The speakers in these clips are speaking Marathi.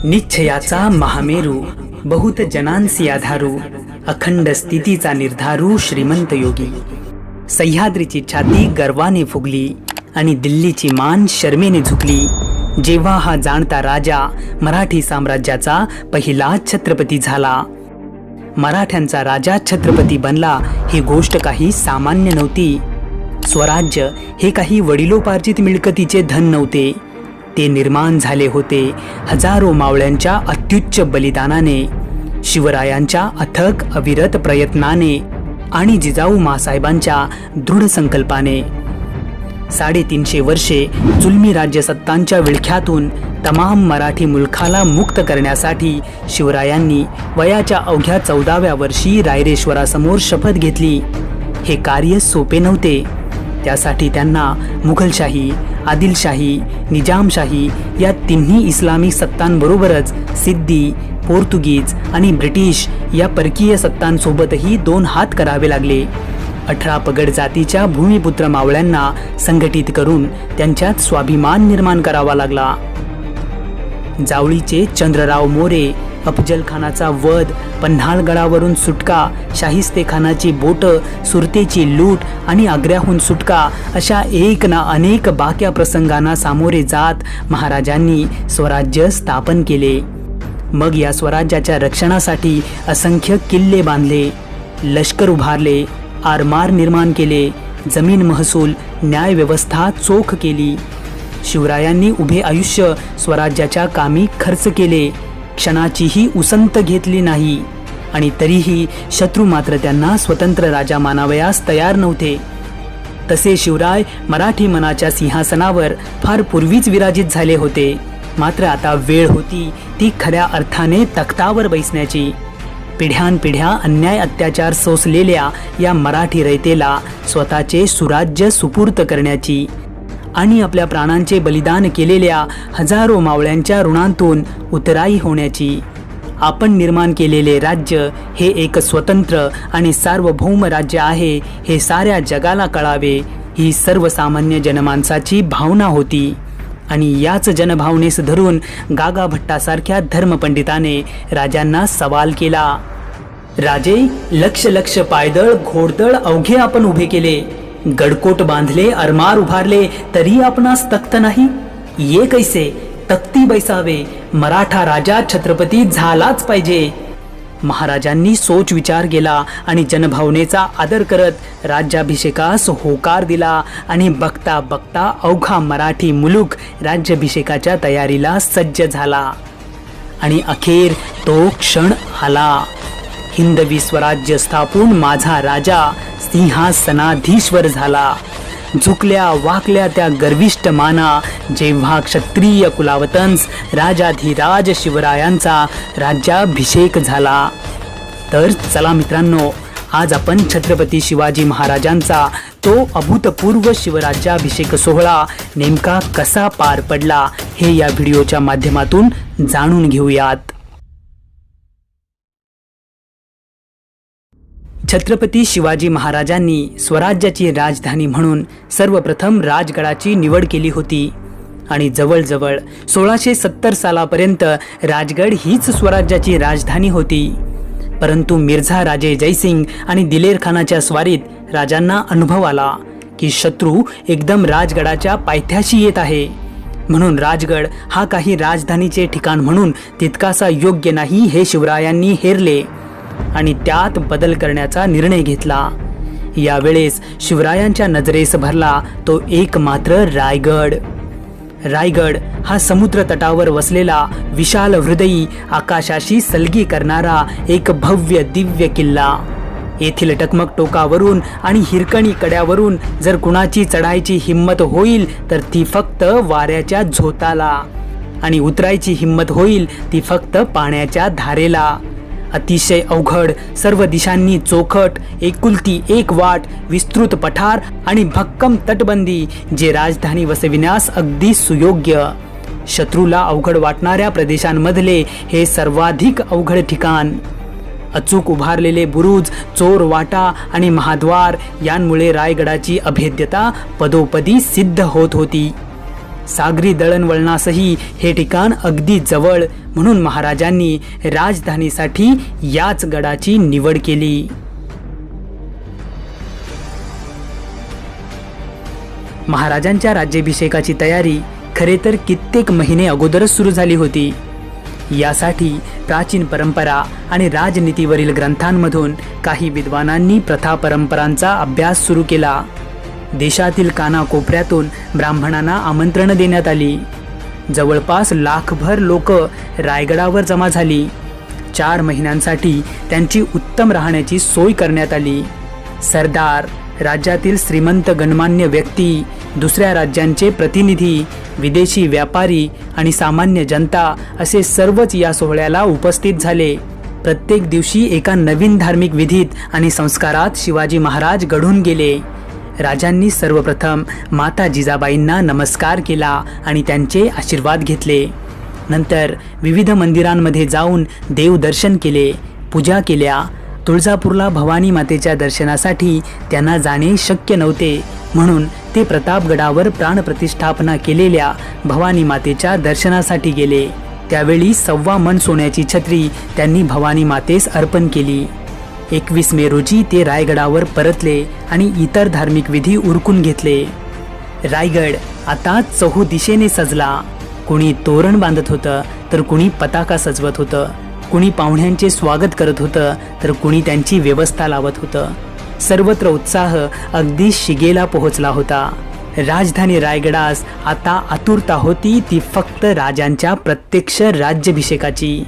निश्चयाचा महामेरू, बहुत जनांसी आधारू, अखंड स्थितीचा निर्धारू श्रीमंत योगी. सह्याद्रीची छाती गर्वाने फुगली आणि दिल्लीची मान शर्मेने झुकली जेव्हा हा जाणता राजा मराठी साम्राज्याचा पहिला छत्रपती झाला. मराठ्यांचा राजा छत्रपती बनला ही गोष्ट काही सामान्य नव्हती. स्वराज्य हे काही वडिलोपार्जित मिळकतीचे धन नव्हते. ते निर्माण झाले होते हजारो मावळ्यांच्या अत्युच्च बलिदानाने, शिवरायांच्या अथक अविरत प्रयत्नाने आणि जिजाऊ मासाहेबांच्या दृढ संकल्पाने. 350 वर्षे जुलमी राज्यसत्तांच्या विळख्यातून तमाम मराठी मुलखाला मुक्त करण्यासाठी शिवरायांनी वयाच्या अवघ्या 14व्या वर्षी रायरेश्वरासमोर शपथ घेतली. हे कार्य सोपे नव्हते. त्यासाठी त्यांना मुघलशाही, आदिलशाही, निजामशाही या तिन्ही इस्लामी सत्तांबरोबरच सिद्दी, पोर्तुगीज आणि ब्रिटिश या परकीय सत्तांसोबतही 2 हात करावे लागले. 18 पगड जातीच्या भूमिपुत्र मावळ्यांना संघटित करून त्यांच्यात स्वाभिमान निर्माण करावा लागला. जावळीचे चंद्रराव मोरे, अफजल खानाचा वध, पन्हाळगडावरून सुटका, शाहिस्तेखानाची बोट, सुरतेची लूट आणि आग्र्याहून सुटका अशा एक ना अनेक बाक्या प्रसंगांना सामोरे जात महाराजांनी स्वराज्य स्थापन केले. मग या स्वराज्याच्या रक्षणासाठी असंख्य किल्ले बांधले, लष्कर उभारले, आरमार निर्माण केले, जमीन महसूल, न्याय व्यवस्था चोख केली. शिवरायांनी उभे आयुष्य स्वराज्याच्या कामी खर्च केले, क्षणाचीही उसंत घेतली नाही. आणि तरीही शत्रू मात्र त्यांना स्वतंत्र राजा मानावयास तयार नव्हते. तसे शिवराय मराठी मनाच्या सिंहासनावर फार पूर्वीच विराजित झाले होते. मात्र आता वेळ होती ती खऱ्या अर्थाने तख्तावर बैसण्याची. पिढ्यानपिढ्या अन्याय अत्याचार सोसलेल्या या मराठी रयतेला स्वतःचे सुराज्य सुपूर्त करण्याची आणि आपल्या प्राणांचे बलिदान केलेल्या हजारो मावळ्यांच्या ऋणांतून उतराई होण्याची. आपण निर्माण केलेले राज्य हे एक स्वतंत्र आणि सार्वभौम राज्य आहे हे साऱ्या जगाला कळावे ही सर्वसामान्य जनमानसाची भावना होती. आणि याच जनभावनेस धरून गागा भट्टासारख्या धर्मपंडिताने राजांना सवाल केला. राजे, लक्ष लक्ष पायदळ घोडदळ अवघे आपण उभे केले, गडकोट बांधले, अरमार उभारले, तरी आपणास तख्त नाही. ये कैसे तख्ती बैसावे, मराठा राजा छत्रपती झालाच पाहिजे. महाराजांनी सोच विचार केला आणि जनभावनेचा आदर करत राज्याभिषेकास होकार दिला. आणि बघता बघता अवघा मराठी मुलूक राज्याभिषेकाच्या तयारीला सज्ज झाला. आणि अखेर तो क्षण आला. हिंदवी स्वराज्य स्थापून माझा राजा सिंहासनाधीश्वर झाला. झुकल्या वाकल्या त्या गर्विष्ठ माना जेव्हा क्षत्रिय कुलावतंस राजाधिराज शिवरायांचा राज्याभिषेक झाला. तर चला मित्रांनो, आज आपण छत्रपती शिवाजी महाराजांचा तो अभूतपूर्व शिवराज्याभिषेक सोहळा नेमका कसा पार पडला हे या व्हिडिओच्या माध्यमातून जाणून घेऊयात. छत्रपती शिवाजी महाराजांनी स्वराज्याची राजधानी म्हणून सर्वप्रथम राजगडाची निवड केली होती. आणि जवळजवळ 1670 सालापर्यंत राजगड हीच स्वराज्याची राजधानी होती. परंतु मिर्झा राजे जयसिंग आणि दिलेर खानाच्या स्वारीत राजांना अनुभव आला की शत्रू एकदम राजगडाच्या पायथ्याशी येत आहे. म्हणून राजगड हा काही राजधानीचे ठिकाण म्हणून तितकासा योग्य नाही हे शिवरायांनी हेरले आणि त्यात बदल करण्याचा निर्णय घेतला. यावेळेस शिवरायांच्या नजरेस भरला तो एकमात्र रायगड. रायगड हा समुद्र तटावर वसलेला विशाल हृदयी आकाशाशी सलगी करणारा एक भव्य दिव्य किल्ला. येथील टकमक टोकावरून आणि हिरकणी कड्यावरून जर कुणाची चढायची हिम्मत होईल तर ती फक्त वाऱ्याच्या झोताला, आणि उतरायची हिम्मत होईल ती फक्त पाण्याच्या धारेला. अतिशय अवघड, सर्व दिशांनी चोखट, एकुलती एक वाट, विस्तृत पठार आणि भक्कम तटबंदी जे राजधानी वसविण्यास अगदी सुयोग्य. शत्रूला अवघड वाटणाऱ्या प्रदेशांमधले हे सर्वाधिक अवघड ठिकाण. अचूक उभारलेले बुरुज, चोर वाटा आणि महाद्वार यांमुळे रायगडाची अभेद्यता पदोपदी सिद्ध होत होती. सागरी दळणवळणासही हे ठिकाण अगदी जवळ, म्हणून महाराजांनी राजधानीसाठी याच गडाची निवड केली. महाराजांच्या राज्याभिषेकाची तयारी खरे तर कित्येक महिने अगोदरच सुरू झाली होती. यासाठी प्राचीन परंपरा आणि राजनीतीवरील ग्रंथांमधून काही विद्वानांनी प्रथा परंपरांचा अभ्यास सुरू केला. देशातील कानाकोपऱ्यातून ब्राह्मणांना आमंत्रण देण्यात आली. जवळपास लाखभर लोक रायगडावर जमा झाली. 4 महिन्यांसाठी त्यांची उत्तम राहण्याची सोय करण्यात आली. सरदार, राज्यातील श्रीमंत गणमान्य व्यक्ती, दुसऱ्या राज्यांचे प्रतिनिधी, विदेशी व्यापारी आणि सामान्य जनता असे सर्वच या सोहळ्याला उपस्थित झाले. प्रत्येक दिवशी एका नवीन धार्मिक विधीत आणि संस्कारात शिवाजी महाराज घडून गेले. राजांनी सर्वप्रथम माता जिजाबाईंना नमस्कार केला आणि त्यांचे आशीर्वाद घेतले. नंतर विविध मंदिरांमध्ये जाऊन देवदर्शन केले, पूजा केल्या. तुळजापूरला भवानी मातेच्या दर्शनासाठी त्यांना जाणे शक्य नव्हते, म्हणून ते प्रतापगडावर प्राणप्रतिष्ठापना केलेल्या भवानी मातेच्या दर्शनासाठी गेले. त्यावेळी 1.25 मन सोन्याची छत्री त्यांनी भवानी मातेस अर्पण केली. 21 मे रोजी ते रायगडावर परतले आणि इतर धार्मिक विधी उरकून घेतले. रायगड आता चहूदिशेने सजला. कुणी तोरण बांधत होतं, तर कुणी पताका सजवत होतं. कुणी पाहुण्यांचे स्वागत करत होतं, तर कुणी त्यांची व्यवस्था लावत होतं. सर्वत्र उत्साह अगदी शिगेला पोहोचला होता. राजधानी रायगडास आता आतुरता होती, ती फक्त राजांच्या प्रत्यक्ष राज्याभिषेकाची.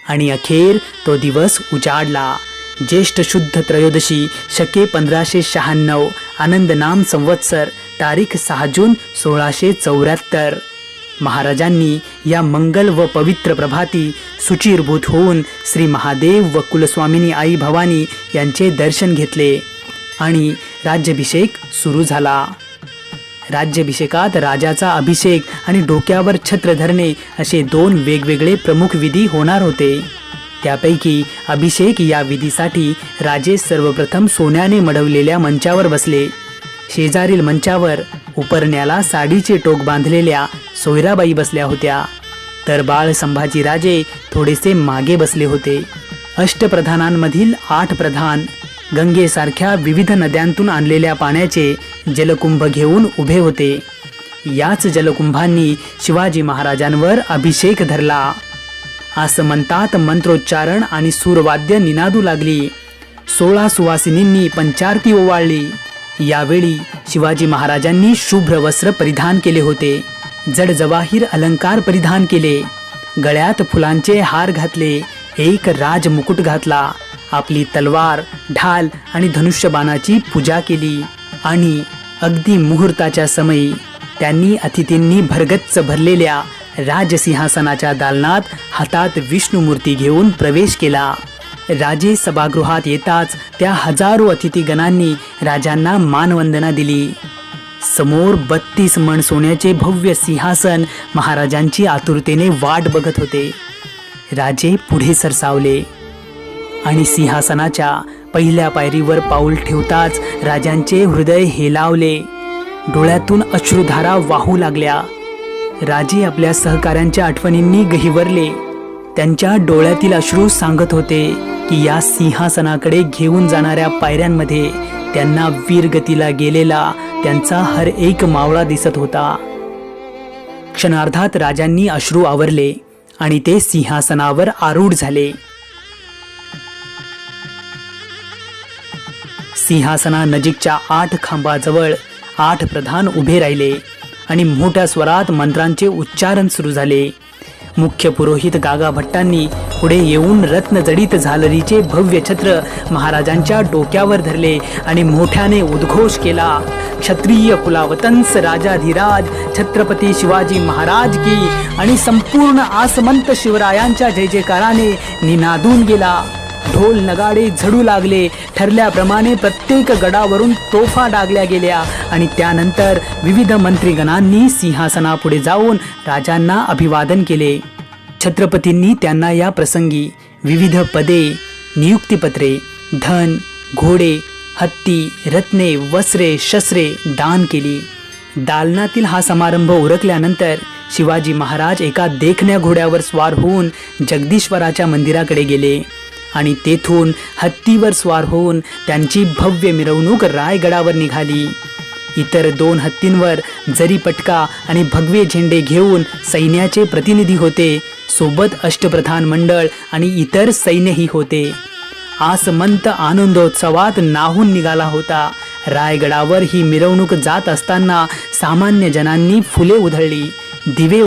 आणि अखेर तो दिवस उजाडला. ज्येष्ठ शुद्ध त्रयोदशी, शके 1596, आनंद नाम संवत्सर, तारीख 6 जून 1674. महाराजांनी या मंगल व पवित्र प्रभाती सुचिरभूत होऊन श्री महादेव व कुलस्वामिनी आई भवानी यांचे दर्शन घेतले आणि राज्याभिषेक सुरू झाला. राज्याभिषेकात राजाचा अभिषेक आणि डोक्यावर छत्र धरणे असे 2 वेगवेगळे प्रमुख विधी होणार होते. त्यापैकी अभिषेक या विधीसाठी राजे सर्वप्रथम सोन्याने मढवलेल्या मंचावर बसले. शेजारील मंचावर उपरण्याला साडीचे टोक बांधलेल्या सोयराबाई बसल्या होत्या, तर बाळ संभाजीराजे थोडेसे मागे बसले होते. अष्टप्रधानांमधील 8 प्रधान गंगेसारख्या विविध नद्यांतून आणलेल्या पाण्याचे जलकुंभ घेऊन उभे होते. याच जलकुंभांनी शिवाजी महाराजांवर अभिषेक धरला. असं म्हणतात मंत्रोच्चारण आणि सूरवाद्य निनादू लागली. 16 सुवासिनींनी पंचारती ओवाळली. यावेळी शिवाजी महाराजांनी शुभ्र वस्त्र परिधान केले होते. जड जवाहीर अलंकार परिधान केले. गळ्यात फुलांचे हार घातले. एक राजमुकुट घातला. आपली तलवार, ढाल आणि धनुष्यबाणाची पूजा केली. आणि अगदी मुहूर्ताच्या समयी त्यांनी अतिथींनी भरगच्च भरलेल्या राजसिंहासनाच्या दालनात हातात विष्णुमूर्ती घेऊन प्रवेश केला. राजे सभागृहात येताच त्या हजारो अतिथीगणांनी राजांना मानवंदना दिली. समोर 32 मन सोन्याचे भव्य सिंहासन महाराजांची आतुरतेने वाट बघत होते. राजे पुढे सरसावले आणि सिंहासनाच्या पहिल्या पायरीवर पाऊल ठेवताच राजांचे हृदय हेलावले. डोळ्यातून अश्रुधारा वाहू लागल्या. राजे आपल्या सहकाऱ्यांच्या आठवणींनी गहिवरले. त्यांच्या डोळ्यातील अश्रू सांगत होते की या सिंहासनाकडे घेऊन जाणाऱ्या पायऱ्यांमध्ये त्यांना वीरगतीला गेलेला त्यांचा हर एक मावळा दिसत होता. क्षणार्धात राजांनी अश्रू आवरले आणि ते सिंहासनावर आरूढ झाले. सिंहासनानजीकच्या 8 खांबाजवळ 8 प्रधान उभे राहिले आणि मोठ्या स्वरात मंत्रांचे उच्चारण सुरू झाले. मुख्य पुरोहित गागा भट्टांनी पुढे येऊन रत्नजडित झालरीचे भव्य छत्र महाराजांच्या डोक्यावर धरले आणि मोठ्याने उद्घोष केला. क्षत्रिय कुलावतंस राजाधिराज छत्रपती शिवाजी महाराज की. आणि संपूर्ण आसमंत शिवरायांच्या जय जयकाराने निनादून गेला. ढोल नगाडे झडू लागले. ठरल्याप्रमाणे प्रत्येक गडावरून तोफा डागल्या गेल्या आणि त्यानंतर विविध मंत्रीगणांनी सिंहासनापुढे जाऊन राजांना अभिवादन केले. छत्रपतींनी त्यांना या प्रसंगी विविध पदे, नियुक्तिपत्रे, धन, घोडे, हत्ती, रत्ने, वस्त्रे, शस्त्रे दान केली. दालनातील हा समारंभ उरकल्यानंतर शिवाजी महाराज एका देखण्या घोड्यावर स्वार होऊन जगदीश्वराच्या मंदिराकडे गेले आणि तेथून हत्तीवर स्वार होऊन त्यांची भव्य मिरवणूक रायगडावर निघाली. इतर 2 हत्तींवर जरी पटका आणि भगवे झेंडे घेऊन सैन्याचे प्रतिनिधी होते. सोबत अष्टप्रधान मंडळ आणि इतर सैन्यही होते. आसमंत आनंदोत्सवात न्हाऊन निघाला होता. रायगडावर ही मिरवणूक जात असताना सामान्य जनांनी फुले उधळली, दिवे